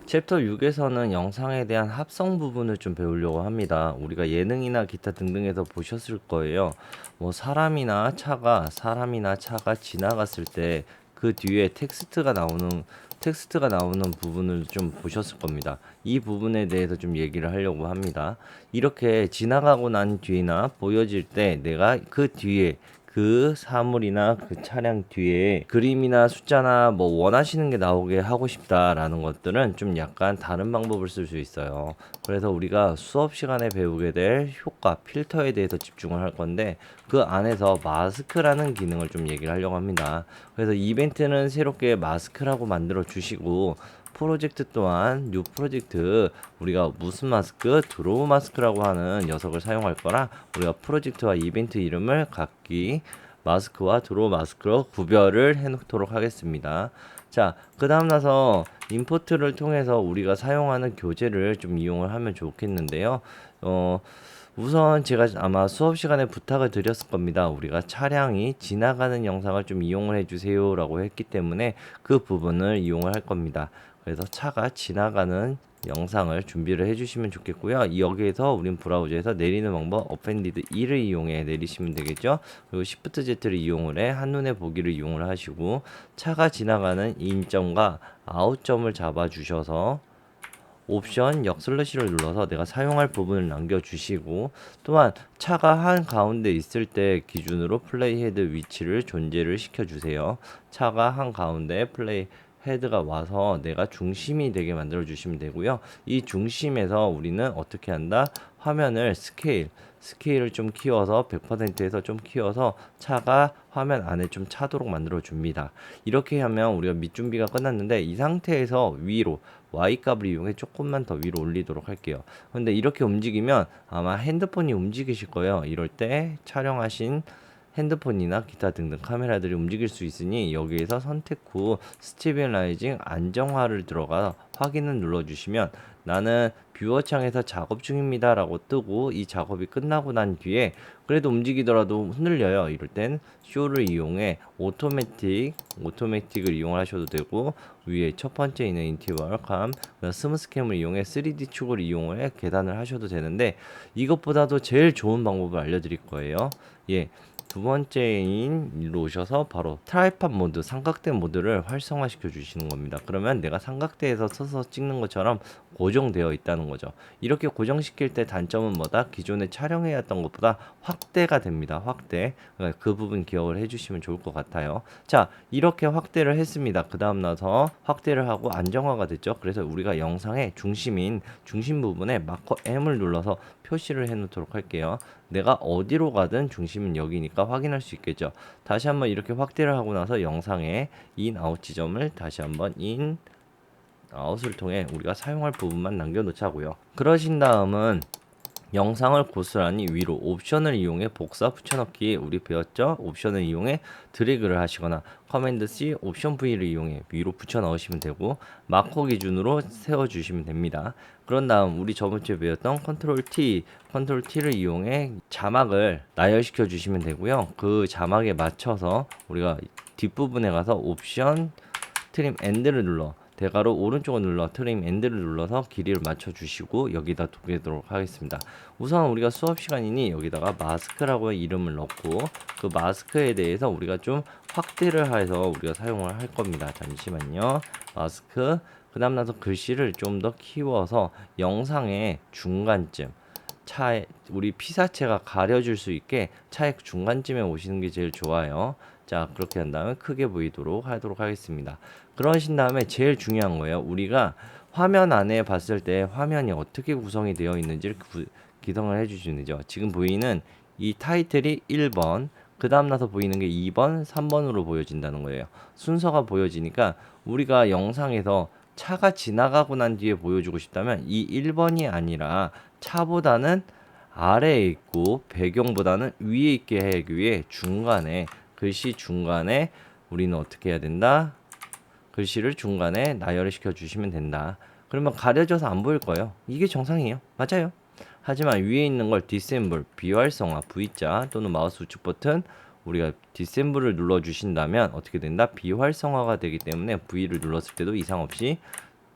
챕터 6에서는 영상에 대한 합성 부분을 좀 배우려고 합니다. 우리가 예능이나 기타 등등에서 보셨을 거예요. 뭐 사람이나 차가 지나갔을 때 그 뒤에 텍스트가 나오는 부분을 좀 보셨을 겁니다. 이 부분에 대해서 좀 얘기를 하려고 합니다. 이렇게 지나가고 난 뒤나 보여질 때 내가 그 뒤에 그 사물이나 그 차량 뒤에 그림이나 숫자나 뭐 원하시는 게 나오게 하고 싶다라는 것들은 좀 약간 다른 방법을 쓸 수 있어요. 그래서 우리가 수업 시간에 배우게 될 효과, 필터에 대해서 집중을 할 건데 그 안에서 마스크라는 기능을 좀 얘기를 하려고 합니다. 그래서 이벤트는 새롭게 마스크라고 만들어 주시고 프로젝트 또한 뉴 프로젝트 우리가 무슨 마스크 드로우 마스크라고 하는 녀석을 사용할 거라 우리가 프로젝트와 이벤트 이름을 각기 마스크와 드로우 마스크로 구별을 해 놓도록 하겠습니다. 자, 그 다음 나서 임포트를 통해서 우리가 사용하는 교재를 좀 이용을 하면 좋겠는데요. 우선 제가 아마 수업 시간에 부탁을 드렸을 겁니다. 우리가 차량이 지나가는 영상을 좀 이용을 해주세요 라고 했기 때문에 그 부분을 이용을 할 겁니다. 그래서 차가 지나가는 영상을 준비를 해주시면 좋겠고요. 여기에서 우린 브라우저에서 내리는 방법 어펜디드 2를 이용해 내리시면 되겠죠. 그리고 Shift Z를 이용을 해 한눈에 보기를 이용을 하시고 차가 지나가는 인점과 아웃점을 잡아 주셔서 옵션 역슬래시를 눌러서 내가 사용할 부분을 남겨주시고 또한 차가 한 가운데 있을 때 기준으로 플레이 헤드 위치를 존재를 시켜주세요. 차가 한 가운데 플레이 헤드가 와서 내가 중심이 되게 만들어 주시면 되고요. 이 중심에서 우리는 어떻게 한다? 화면을 스케일을 좀 키워서 100%에서 좀 키워서 차가 화면 안에 좀 차도록 만들어 줍니다. 이렇게 하면 우리가 밑준비가 끝났는데 이 상태에서 위로 Y값을 이용해 조금만 더 위로 올리도록 할게요. 근데 이렇게 움직이면 아마 핸드폰이 움직이실 거예요. 이럴 때 촬영하신 핸드폰이나 기타 등등 카메라들이 움직일 수 있으니 여기에서 선택 후 스테빌라이징 안정화를 들어가 확인을 눌러주시면 나는 뷰어 창에서 작업 중입니다 라고 뜨고 이 작업이 끝나고 난 뒤에 그래도 움직이더라도 흔들려요. 이럴 땐 쇼를 이용해 오토매틱을 이용하셔도 되고 위에 첫 번째 있는 인티벌 감 스무스 캠을 이용해 3D 축을 이용해 계산을 하셔도 되는데 이것보다도 제일 좋은 방법을 알려드릴 거예요. 예. 두 번째인 일로 오셔서 바로 트라이팟 모드, 삼각대 모드를 활성화시켜 주시는 겁니다. 그러면 내가 삼각대에서 서서 찍는 것처럼 고정되어 있다는 거죠. 이렇게 고정시킬 때 단점은 뭐다? 기존에 촬영해왔던 것보다 확대가 됩니다. 확대. 그러니까 그 부분 기억을 해주시면 좋을 것 같아요. 자, 이렇게 확대를 했습니다. 그 다음 나서 확대를 하고 안정화가 됐죠. 그래서 우리가 영상의 중심 부분에 마커 M을 눌러서 표시를 해 놓도록 할게요. 내가 어디로 가든 중심은 여기니까 확인할 수 있겠죠. 다시 한번 이렇게 확대를 하고 나서 영상의 인, 아웃 지점을 다시 한번 인, 아웃을 통해 우리가 사용할 부분만 남겨놓자고요. 그러신 다음은 영상을 고스란히 위로 옵션을 이용해 복사 붙여넣기 우리 배웠죠? 옵션을 이용해 드래그를 하시거나 커맨드 C 옵션 V를 이용해 위로 붙여 넣으시면 되고 마커 기준으로 세워 주시면 됩니다. 그런 다음 우리 저번주에 배웠던 컨트롤 T를 이용해 자막을 나열시켜 주시면 되고요. 그 자막에 맞춰서 우리가 뒷부분에 가서 옵션 트림 엔드를 눌러 대괄호 오른쪽을 눌러 트림 엔드를 눌러서 길이를 맞춰 주시고 여기다 두개도록 하겠습니다. 우선 우리가 수업 시간이니 여기다가 마스크라고 이름을 넣고 그 마스크에 대해서 우리가 좀 확대를 해서 우리가 사용을 할 겁니다. 잠시만요. 마스크 그 다음 나서 글씨를 좀 더 키워서 영상의 중간쯤 차에 우리 피사체가 가려질 수 있게 차의 중간쯤에 오시는 게 제일 좋아요. 자, 그렇게 한 다음에 크게 보이도록 하도록 하겠습니다. 그러신 다음에 제일 중요한 거예요. 우리가 화면 안에 봤을 때 화면이 어떻게 구성이 되어 있는지를 기성을 해주시는죠. 지금 보이는 이 타이틀이 1번, 그 다음 나서 보이는 게 2번, 3번으로 보여진다는 거예요. 순서가 보여지니까 우리가 영상에서 차가 지나가고 난 뒤에 보여주고 싶다면 이 1번이 아니라 차보다는 아래에 있고 배경보다는 위에 있게 하기 위해 중간에 글씨 중간에 우리는 어떻게 해야 된다? 글씨를 중간에 나열을 시켜 주시면 된다. 그러면 가려져서 안 보일 거예요. 이게 정상이에요. 맞아요. 하지만 위에 있는 걸 디셈블, 비활성화, V자 또는 마우스 우측 버튼 우리가 디셈블을 눌러 주신다면 어떻게 된다? 비활성화가 되기 때문에 V를 눌렀을 때도 이상 없이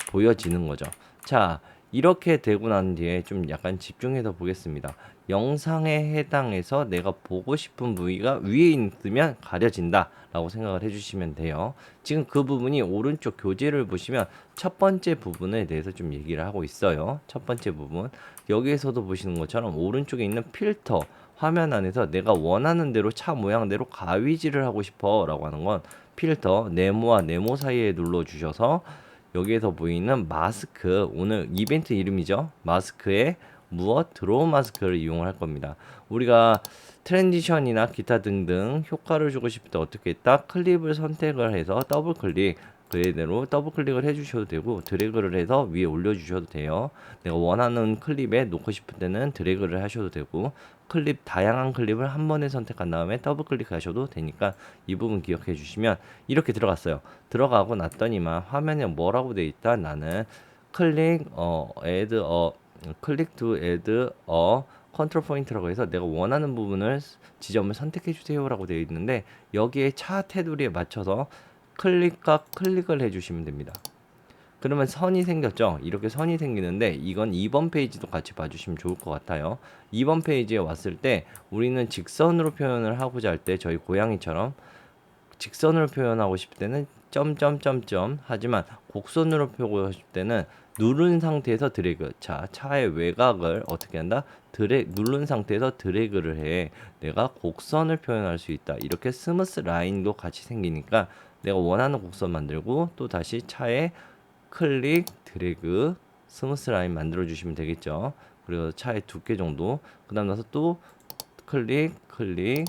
보여지는 거죠. 자, 이렇게 되고 난 뒤에 좀 약간 집중해서 보겠습니다. 영상에 해당해서 내가 보고 싶은 부위가 위에 있으면 가려진다 라고 생각을 해주시면 돼요. 지금 그 부분이 오른쪽 교재를 보시면 첫 번째 부분에 대해서 좀 얘기를 하고 있어요. 첫 번째 부분. 여기에서도 보시는 것처럼 오른쪽에 있는 필터 화면 안에서 내가 원하는 대로 차 모양대로 가위질을 하고 싶어 라고 하는 건 필터 네모와 네모 사이에 눌러 주셔서 여기에서 보이는 마스크, 오늘 이벤트 이름이죠. 마스크에 무엇 드로우 마스크를 이용할 겁니다. 우리가 트랜지션이나 기타 등등 효과를 주고 싶을 때 어떻게 했다? 클립을 선택을 해서 더블 클릭, 그대로 더블 클릭을 해주셔도 되고 드래그를 해서 위에 올려주셔도 돼요. 내가 원하는 클립에 놓고 싶을 때는 드래그를 하셔도 되고 클립 다양한 클립을 한 번에 선택한 다음에 더블 클릭하셔도 되니까 이 부분 기억해 주시면 이렇게 들어갔어요. 들어가고 났더니만 화면에 뭐라고 돼 있다? 나는 클릭 add 클릭 to add 컨트롤 포인트라고 해서 내가 원하는 부분을 지점을 선택해 주세요라고 되어 있는데 여기에 차 테두리에 맞춰서 클릭과 클릭을 해 주시면 됩니다. 그러면 선이 생겼죠. 이렇게 선이 생기는데 이건 2번 페이지도 같이 봐주시면 좋을 것 같아요. 2번 페이지에 왔을 때 우리는 직선으로 표현을 하고자 할 때 저희 고양이처럼 직선으로 표현하고 싶을 때는 점점점점, 하지만 곡선으로 표현하고 싶을 때는 누른 상태에서 드래그. 자, 차의 외곽을 어떻게 한다? 누른 상태에서 드래그를 해. 내가 곡선을 표현할 수 있다. 이렇게 스무스 라인도 같이 생기니까 내가 원하는 곡선 만들고 또 다시 차에 클릭, 드래그, 스무스 라인 만들어 주시면 되겠죠. 그리고 차의 두께 정도. 그 다음 나서 또 클릭, 클릭,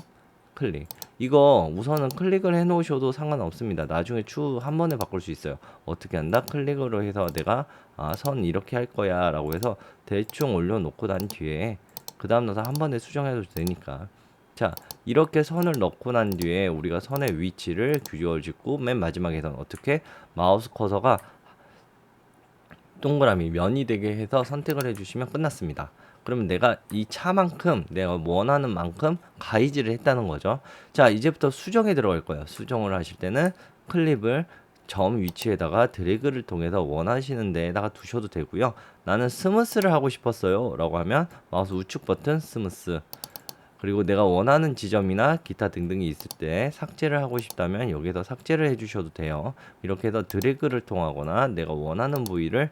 클릭. 이거 우선은 클릭을 해 놓으셔도 상관없습니다. 나중에 추후 한 번에 바꿀 수 있어요. 어떻게 한다? 클릭으로 해서 내가 선 이렇게 할 거야 라고 해서 대충 올려놓고 난 뒤에 그 다음 나서 한 번에 수정해도 되니까. 자, 이렇게 선을 넣고 난 뒤에 우리가 선의 위치를 규정짓고 맨 마지막에서는 어떻게 마우스 커서가 동그라미 면이 되게 해서 선택을 해주시면 끝났습니다. 그러면 내가 이 차만큼 내가 원하는 만큼 가이즈를 했다는 거죠. 자, 이제부터 수정에 들어갈 거예요. 수정을 하실 때는 클립을 점 위치에다가 드래그를 통해서 원하시는 데에다가 두셔도 되고요. 나는 스무스를 하고 싶었어요 라고 하면 마우스 우측 버튼 스무스, 그리고 내가 원하는 지점이나 기타 등등이 있을 때 삭제를 하고 싶다면 여기서 삭제를 해주셔도 돼요. 이렇게 해서 드래그를 통하거나 내가 원하는 부위를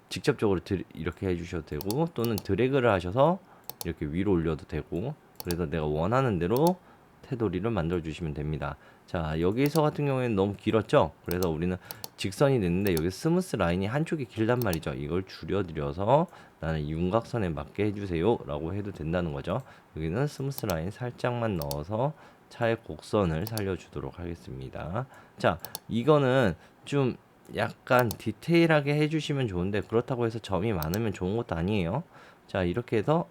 직접적으로 이렇게 해주셔도 되고 또는 드래그를 하셔서 이렇게 위로 올려도 되고, 그래서 내가 원하는 대로 테두리를 만들어 주시면 됩니다. 자, 여기서 같은 경우에는 너무 길었죠. 그래서 우리는 직선이 됐는데 여기 스무스 라인이 한쪽이 길단 말이죠. 이걸 줄여드려서 나는 윤곽선에 맞게 해주세요 라고 해도 된다는 거죠. 여기는 스무스 라인 살짝만 넣어서 차의 곡선을 살려주도록 하겠습니다. 자, 이거는 좀 약간 디테일하게 해주시면 좋은데 그렇다고 해서 점이 많으면 좋은 것도 아니에요. 자, 이렇게 해서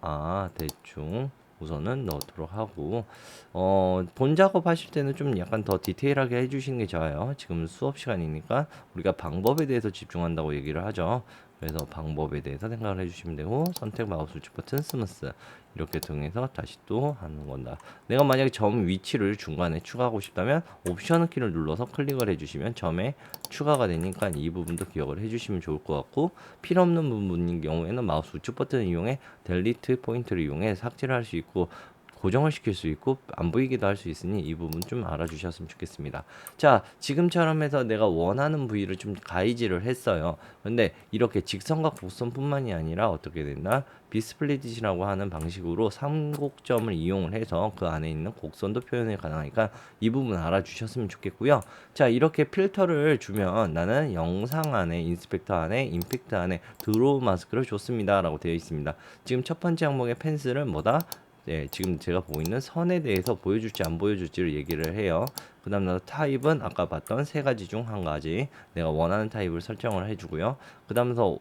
대충 우선은 넣도록 하고 본 작업 하실 때는 좀 약간 더 디테일하게 해주시는 게 좋아요. 지금 수업 시간이니까 우리가 방법에 대해서 집중한다고 얘기를 하죠. 그래서 방법에 대해서 생각을 해주시면 되고 선택 마우스 우측 버튼 스무스 이렇게 통해서 다시 또 하는 건다. 내가 만약에 점 위치를 중간에 추가하고 싶다면 옵션 키를 눌러서 클릭을 해주시면 점에 추가가 되니까 이 부분도 기억을 해주시면 좋을 것 같고, 필요 없는 부분인 경우에는 마우스 우측 버튼을 이용해 델리트 포인트를 이용해 삭제를 할 수 있고 고정을 시킬 수 있고 안 보이기도 할 수 있으니 이 부분 좀 알아주셨으면 좋겠습니다. 자, 지금처럼 해서 내가 원하는 부위를 좀 가이즈를 했어요. 근데 이렇게 직선과 곡선뿐만이 아니라 어떻게 된다? 비스플릿이라고 하는 방식으로 삼곡점을 이용을 해서 그 안에 있는 곡선도 표현이 가능하니까 이 부분 알아주셨으면 좋겠고요. 자, 이렇게 필터를 주면 나는 영상 안에 인스펙터 안에 임팩트 안에 드로우 마스크를 줬습니다 라고 되어 있습니다. 지금 첫 번째 항목의 펜슬은 뭐다? 네, 지금 제가 보고 있는 선에 대해서 보여줄지 안 보여줄지를 얘기를 해요. 그 다음 나서 타입은 아까 봤던 세 가지 중 한 가지 내가 원하는 타입을 설정을 해주고요. 그 다음서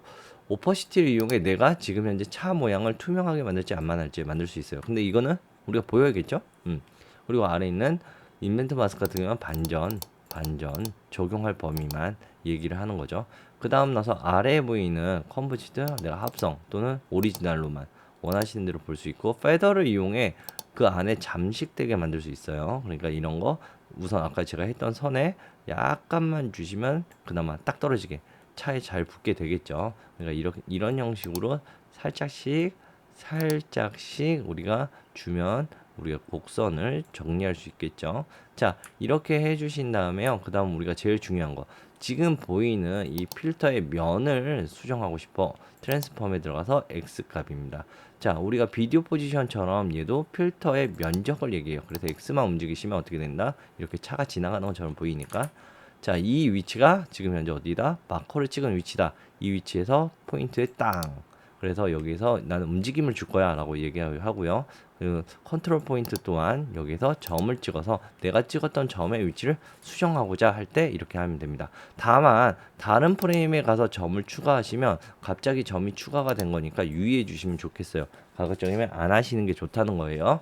오퍼시티를 이용해 내가 지금 현재 차 모양을 투명하게 만들지 안 만들지 만들 수 있어요. 근데 이거는 우리가 보여야겠죠? 그리고 아래 있는 인벤트 마스크 같은 경우는 반전 적용할 범위만 얘기를 하는 거죠. 그 다음 나서 아래에 보이는 컨버지트 내가 합성 또는 오리지널로만 원하시는 대로 볼 수 있고, 페더를 이용해 그 안에 잠식되게 만들 수 있어요. 그러니까 이런 거 우선 아까 제가 했던 선에 약간만 주시면 그나마 딱 떨어지게 차에 잘 붙게 되겠죠. 그러니까 이런 형식으로 살짝씩 우리가 주면 우리가 곡선을 정리할 수 있겠죠. 자, 이렇게 해주신 다음에요. 그 다음 우리가 제일 중요한 거, 지금 보이는 이 필터의 면을 수정하고 싶어. 트랜스폼에 들어가서 X 값입니다. 자, 우리가 비디오 포지션처럼 얘도 필터의 면적을 얘기해요. 그래서 X만 움직이시면 어떻게 된다? 이렇게 차가 지나가는 것처럼 보이니까. 자, 이 위치가 지금 현재 어디다? 마커를 찍은 위치다. 이 위치에서 포인트에 땅. 그래서 여기서 나는 움직임을 줄 거야 라고 얘기하고요. 그 컨트롤 포인트 또한 여기서 점을 찍어서 내가 찍었던 점의 위치를 수정하고자 할 때 이렇게 하면 됩니다. 다만 다른 프레임에 가서 점을 추가하시면 갑자기 점이 추가가 된 거니까 유의해 주시면 좋겠어요. 가급적이면 안 하시는 게 좋다는 거예요.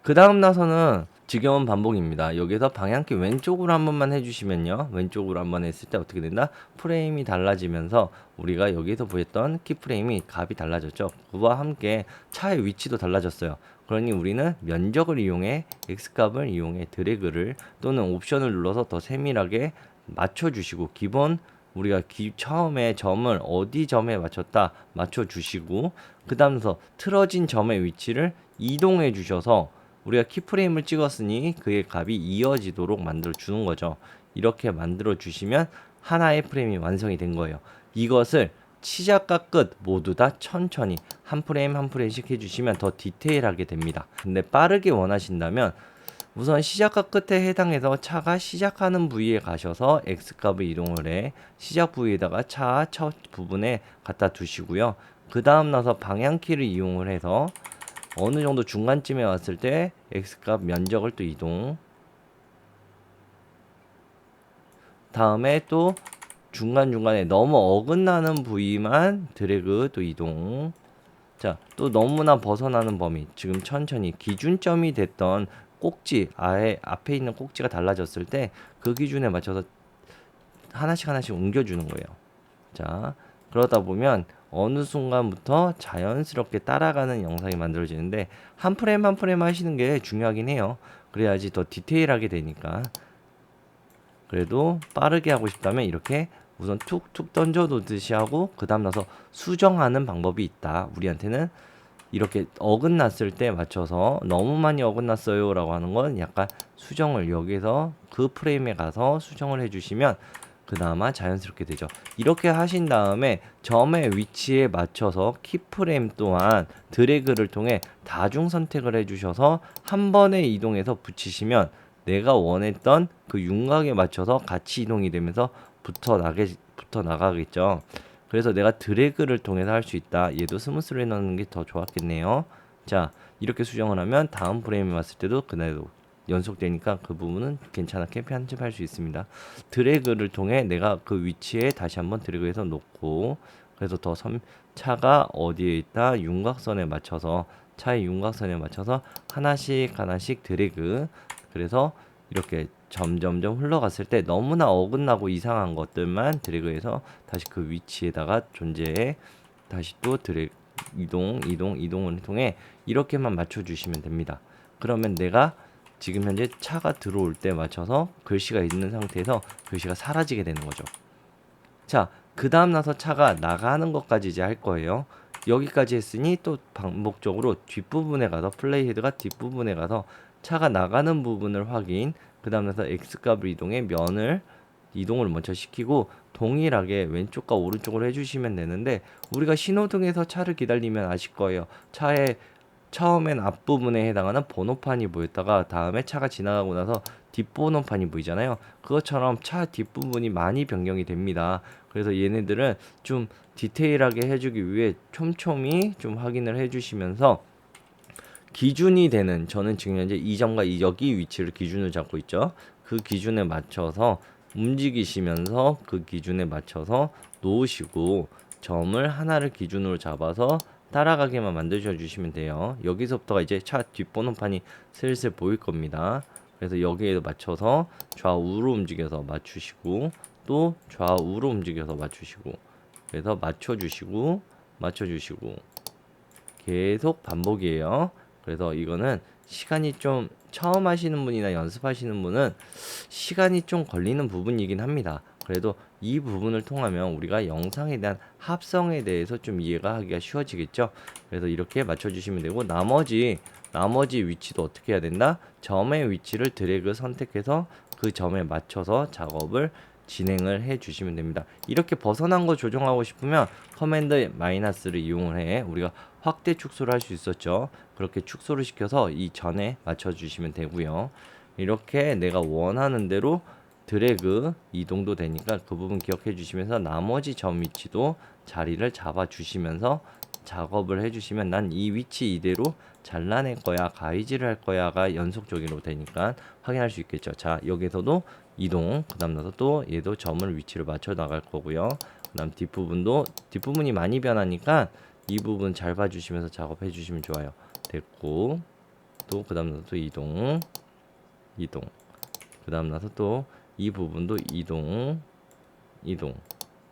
그 다음 나서는 지겨운 반복입니다. 여기서 방향키 왼쪽으로 한 번만 해주시면요. 왼쪽으로 한 번 했을 때 어떻게 된다? 프레임이 달라지면서 우리가 여기서 보였던 키프레임이 값이 달라졌죠. 그와 함께 차의 위치도 달라졌어요. 그러니 우리는 면적을 이용해 X값을 이용해 드래그를 또는 옵션을 눌러서 더 세밀하게 맞춰주시고, 기본 우리가 처음에 점을 어디 점에 맞췄다 맞춰주시고, 그 다음서 틀어진 점의 위치를 이동해 주셔서 우리가 키프레임을 찍었으니 그의 값이 이어지도록 만들어 주는 거죠. 이렇게 만들어 주시면 하나의 프레임이 완성이 된 거예요. 이것을 시작과 끝 모두 다 천천히 한 프레임 한 프레임씩 해주시면 더 디테일하게 됩니다. 근데 빠르게 원하신다면 우선 시작과 끝에 해당해서 차가 시작하는 부위에 가셔서 X값을 이동을 해 시작 부위에다가 차 첫 부분에 갖다 두시고요. 그 다음 나서 방향키를 이용을 해서 어느 정도 중간쯤에 왔을 때 X값 면적을 또 이동, 다음에 또 중간중간에 너무 어긋나는 부위만 드래그 또 이동. 자, 또 너무나 벗어나는 범위, 지금 천천히 기준점이 됐던 꼭지, 아예 앞에 있는 꼭지가 달라졌을 때 그 기준에 맞춰서 하나씩 옮겨주는 거예요. 자, 그러다 보면 어느 순간부터 자연스럽게 따라가는 영상이 만들어지는데 한 프레임 한 프레임 하시는 게 중요하긴 해요. 그래야지 더 디테일하게 되니까. 그래도 빠르게 하고 싶다면 이렇게 우선 툭툭 던져 놓듯이 하고 그 다음 나서 수정하는 방법이 있다. 우리한테는 이렇게 어긋났을 때 맞춰서 너무 많이 어긋났어요 라고 하는 건 약간 수정을 여기서 그 프레임에 가서 수정을 해주시면 그나마 자연스럽게 되죠. 이렇게 하신 다음에 점의 위치에 맞춰서 키프레임 또한 드래그를 통해 다중 선택을 해주셔서 한 번에 이동해서 붙이시면 내가 원했던 그 윤곽에 맞춰서 같이 이동이 되면서 붙어 나가겠죠. 그래서 내가 드래그를 통해서 할 수 있다. 얘도 스무스로 해놓는 게 더 좋았겠네요. 자, 이렇게 수정을 하면 다음 프레임에 왔을 때도 그날도 연속되니까 그 부분은 괜찮게 편집할 수 있습니다. 드래그를 통해 내가 그 위치에 다시 한번 드래그해서 놓고, 그래서 차가 어디에 있다 윤곽선에 맞춰서 차의 윤곽선에 맞춰서 하나씩 드래그. 그래서 이렇게 점점점 흘러갔을 때 너무나 어긋나고 이상한 것들만 드래그해서 다시 그 위치에다가 존재해 다시 또 드래그 이동을 통해 이렇게만 맞춰주시면 됩니다. 그러면 내가 지금 현재 차가 들어올 때 맞춰서 글씨가 있는 상태에서 글씨가 사라지게 되는 거죠. 자, 그 다음 나서 차가 나가는 것까지 이제 할 거예요. 여기까지 했으니 또 반복적으로 뒷부분에 가서 플레이 헤드가 뒷부분에 가서 차가 나가는 부분을 확인, 그 다음 나서 X값을 이동해 면을 이동을 먼저 시키고 동일하게 왼쪽과 오른쪽으로 해주시면 되는데, 우리가 신호등에서 차를 기다리면 아실 거예요. 차에 처음엔 앞부분에 해당하는 번호판이 보였다가 다음에 차가 지나가고 나서 뒷번호판이 보이잖아요. 그것처럼 차 뒷부분이 많이 변경이 됩니다. 그래서 얘네들은 좀 디테일하게 해주기 위해 촘촘히 좀 확인을 해주시면서 기준이 되는, 저는 지금 현재 이 점과 여기 위치를 기준을 잡고 있죠. 그 기준에 맞춰서 움직이시면서 그 기준에 맞춰서 놓으시고 점을 하나를 기준으로 잡아서 따라가게만 만드셔 주시면 돼요. 여기서부터가 이제 차 뒷번호판이 슬슬 보일 겁니다. 그래서 여기에 맞춰서 좌우로 움직여서 맞추시고 또 좌우로 움직여서 맞추시고, 그래서 맞춰주시고 계속 반복이에요. 그래서 이거는 시간이 좀 처음 하시는 분이나 연습하시는 분은 시간이 좀 걸리는 부분이긴 합니다. 그래도 이 부분을 통하면 우리가 영상에 대한 합성에 대해서 좀 이해가 하기가 쉬워지겠죠. 그래서 이렇게 맞춰주시면 되고, 나머지 위치도 어떻게 해야 된다? 점의 위치를 드래그 선택해서 그 점에 맞춰서 작업을 진행을 해 주시면 됩니다. 이렇게 벗어난 거 조정하고 싶으면 커맨드 마이너스를 이용을 해 우리가 확대 축소를 할 수 있었죠. 그렇게 축소를 시켜서 이 전에 맞춰 주시면 되고요. 이렇게 내가 원하는 대로 드래그 이동도 되니까 그 부분 기억해 주시면서 나머지 점 위치도 자리를 잡아 주시면서 작업을 해 주시면 난 이 위치 이대로 잘라낼 거야, 가위질을 할 거야가 연속적으로 되니까 확인할 수 있겠죠. 자, 여기서도 이동, 그 다음 나서 또 얘도 점을 위치를 맞춰 나갈 거고요. 그 다음 뒷부분이 많이 변하니까 이 부분 잘 봐주시면서 작업해 주시면 좋아요. 됐고, 또 그 다음 나서 또 이동, 그 다음 나서 또 이 부분도 이동.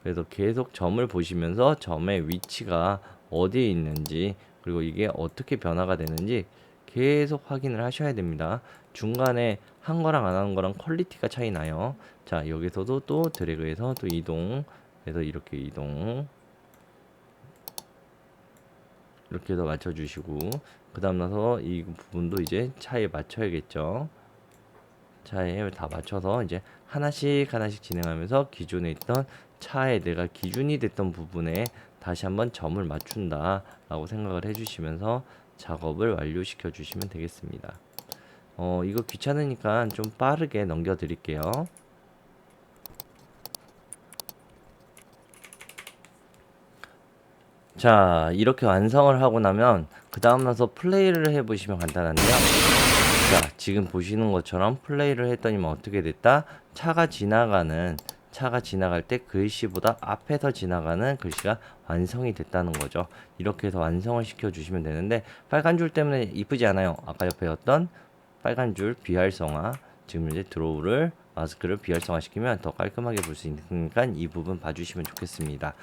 그래서 계속 점을 보시면서 점의 위치가 어디에 있는지, 그리고 이게 어떻게 변화가 되는지 계속 확인을 하셔야 됩니다. 중간에 한 거랑 안 하는 거랑 퀄리티가 차이 나요. 자, 여기서도 또 드래그해서 또 이동, 그래서 이렇게 이동, 이렇게 해서 맞춰주시고, 그 다음 나서 이 부분도 이제 차에 맞춰야겠죠. 차에 다 맞춰서 이제 하나씩 진행하면서 기존에 있던 차에 내가 기준이 됐던 부분에 다시 한번 점을 맞춘다 라고 생각을 해주시면서 작업을 완료시켜 주시면 되겠습니다. 이거 귀찮으니까 좀 빠르게 넘겨 드릴게요. 자, 이렇게 완성을 하고 나면 그 다음 나서 플레이를 해보시면 간단한데요. 자, 지금 보시는 것처럼 플레이를 했더니만 어떻게 됐다? 차가 지나갈 때 글씨보다 앞에서 지나가는 글씨가 완성이 됐다는 거죠. 이렇게 해서 완성을 시켜 주시면 되는데, 빨간 줄 때문에 이쁘지 않아요. 아까 옆에 어떤 빨간 줄 비활성화, 지금 이제 드로우를 마스크를 비활성화 시키면 더 깔끔하게 볼 수 있으니까 이 부분 봐주시면 좋겠습니다.